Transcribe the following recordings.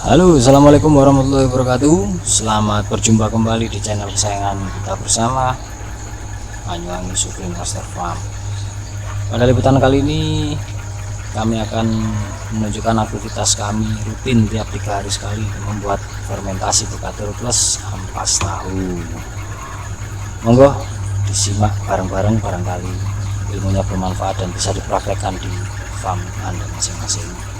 Halo, assalamualaikum warahmatullahi wabarakatuh. Selamat berjumpa kembali di channel kesayangan kita bersama, Banyuwangi Supreme Master Farm. Pada liputan kali ini kami akan menunjukkan aktivitas kami rutin tiap 3 hari sekali membuat fermentasi Bokator plus ampas tahu. Monggo disimak bareng-bareng, barangkali ilmunya bermanfaat dan bisa dipraktekkan di farm Anda masing-masing.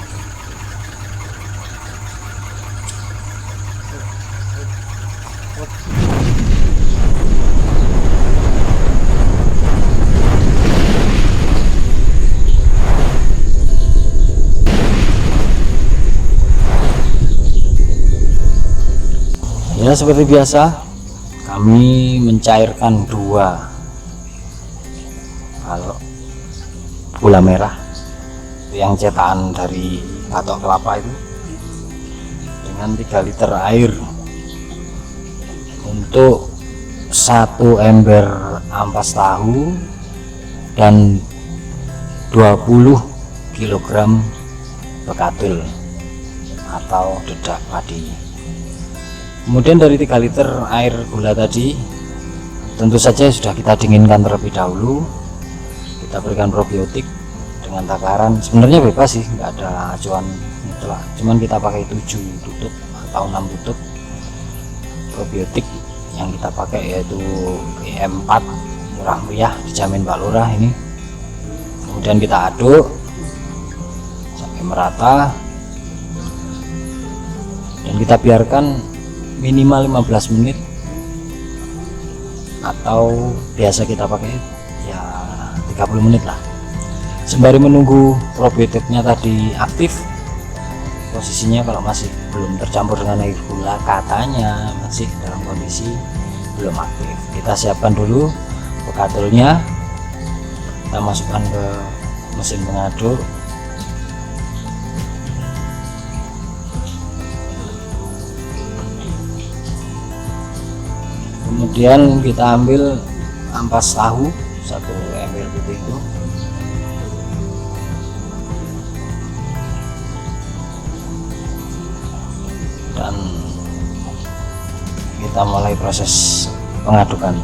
Ya, seperti biasa kami mencairkan 2 kalau gula merah yang cetakan dari batok kelapa itu dengan 3 liter air untuk 1 ember ampas tahu dan 20 kg bekatul atau dedak padi. Kemudian dari 3 liter air gula tadi tentu saja sudah kita dinginkan terlebih dahulu. Kita berikan probiotik dengan takaran sebenarnya bebas sih, nggak ada acuan mutlak, cuman kita pakai 7 tutup atau 6 tutup probiotik yang kita pakai, yaitu EM4 murah meriah, dijamin Pak Lurah ini. Kemudian kita aduk sampai merata dan kita biarkan minimal 15 menit atau biasa kita pakai ya 30 menit lah, sembari menunggu probiotiknya tadi aktif. Posisinya kalau masih belum tercampur dengan air gula, katanya masih dalam kondisi belum aktif. Kita siapkan dulu bekatulnya, kita masukkan ke mesin pengaduk. Kemudian kita ambil ampas tahu 1 ember putih itu, dan kita mulai proses pengadukan.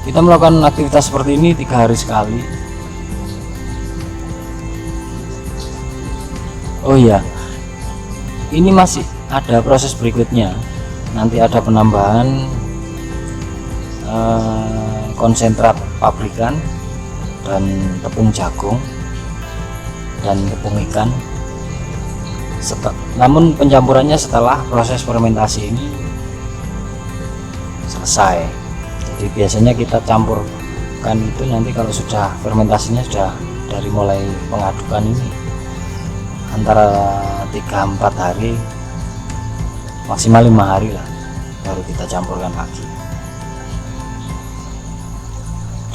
Kita melakukan aktivitas seperti ini 3 hari sekali. Oh iya, ini masih ada proses berikutnya. Nanti ada penambahan konsentrat pabrikan dan tepung jagung dan tepung ikan. Namun pencampurannya setelah proses fermentasi ini selesai. Jadi biasanya kita campurkan itu nanti kalau sudah fermentasinya sudah dari mulai pengadukan ini antara 3-4 hari, maksimal 5 hari lah, baru kita campurkan lagi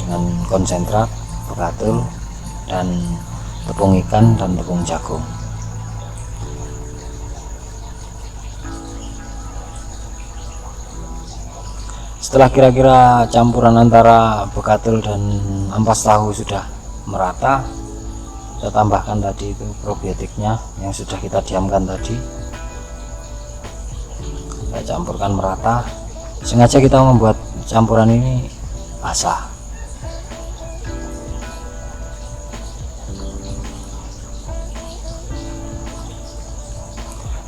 dengan konsentrat Bokator dan tepung ikan dan tepung jagung. Setelah kira-kira campuran antara Bokator dan ampas tahu sudah merata, kita tambahkan tadi itu probiotiknya yang sudah kita diamkan tadi. Kita campurkan merata. Sengaja kita membuat campuran ini basah.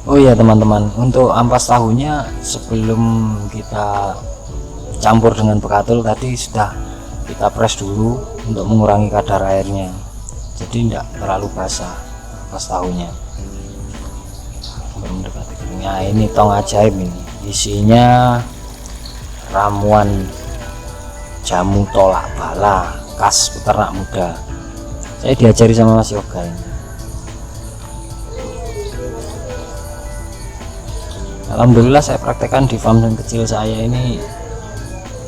Oh iya teman-teman, untuk ampas tahunya sebelum kita campur dengan Bokator tadi sudah kita press dulu untuk mengurangi kadar airnya, jadi tidak terlalu basah ampas tahunya. Mendekati keringnya. Ini tong ajaib, ini isinya ramuan jamu tolak bala khas peternak muda. Saya diajari sama Mas Yoga ini. Alhamdulillah saya praktekkan di farm kecil saya ini,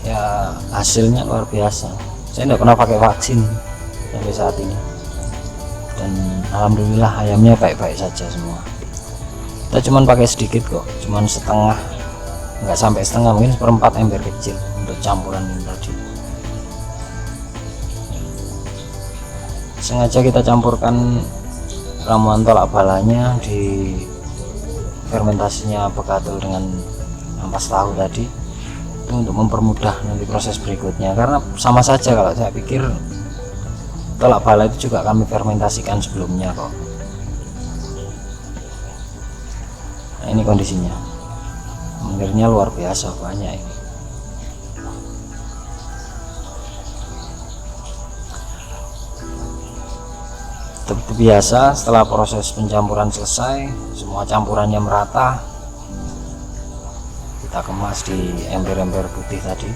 ya hasilnya luar biasa. Saya tidak pernah pakai vaksin sampai saat ini, dan alhamdulillah ayamnya baik-baik saja semua. Kita cuman pakai sedikit kok, cuman setengah nggak sampai setengah, mungkin seperempat ember kecil untuk campuran ini tadi. Sengaja kita campurkan ramuan tolak balanya di fermentasinya bekatul dengan ampas tahu tadi, itu untuk mempermudah nanti proses berikutnya, karena sama saja kalau saya pikir tolak bala itu juga kami fermentasikan sebelumnya kok. Nah, ini kondisinya, menirnya luar biasa banyak ini. Seperti biasa, setelah proses pencampuran selesai, semua campurannya merata, kita kemas di ember-ember putih tadi.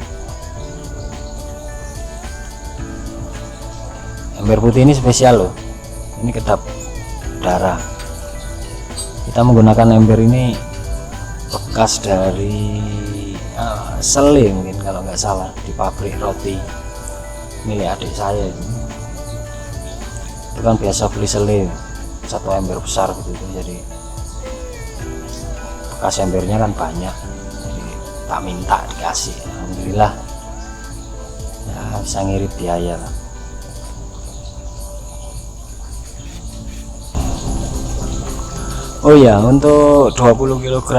Ember putih ini spesial loh, ini kedap darah. Kita menggunakan ember ini bekas dari sele mungkin kalau nggak salah, di pabrik roti milik adik saya itu kan biasa beli sele satu ember besar gitu, jadi bekas embernya kan banyak, jadi tak minta dikasih. Alhamdulillah ya, bisa ngirit biaya lah. Oh ya, untuk 20 kg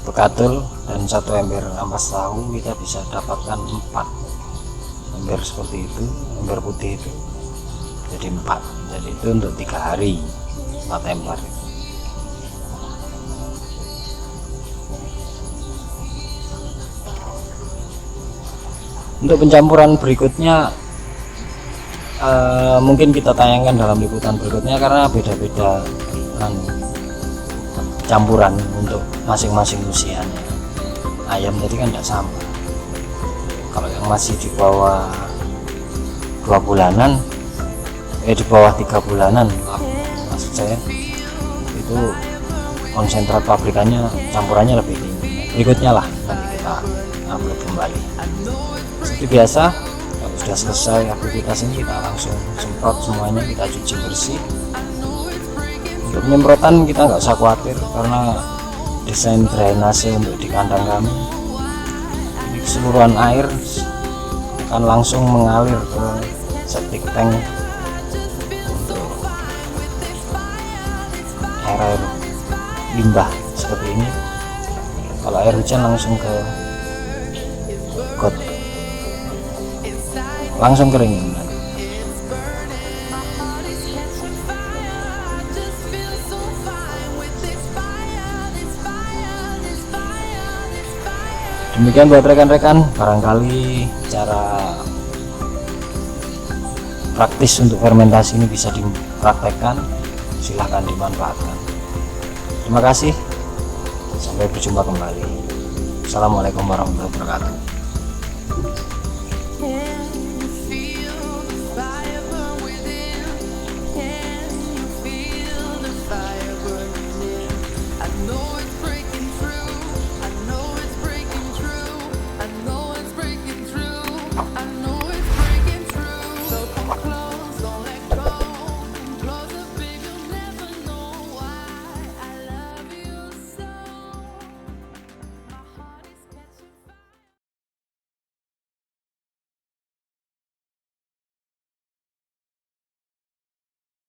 bekatul dan satu ember ampas tahu kita bisa dapatkan 4 ember seperti itu, ember putih itu jadi 4, jadi itu untuk 3 hari 4 ember. Untuk pencampuran berikutnya mungkin kita tayangkan dalam liputan berikutnya, karena beda-beda kan campuran untuk masing-masing usianya. Ayam tadi kan tidak sama, kalau yang masih di bawah 2 bulanan, di bawah 3 bulanan maksud saya, itu konsentrat pabrikannya campurannya lebih tinggi. Berikutnya lah nanti kita upload kembali. Seperti biasa, kalau sudah selesai aktivitas ini kita langsung semprot semuanya, kita cuci bersih. Untuk penyemprotan kita nggak usah khawatir, karena desain drainase untuk di kandang kami ini keseluruhan air akan langsung mengalir ke septic tank untuk air limbah seperti ini. Kalau air hujan langsung ke got, langsung kering. Demikian buat rekan-rekan, barangkali cara praktis untuk fermentasi ini bisa dipraktekkan, silahkan dimanfaatkan. Terima kasih, sampai berjumpa kembali. Assalamualaikum warahmatullahi wabarakatuh.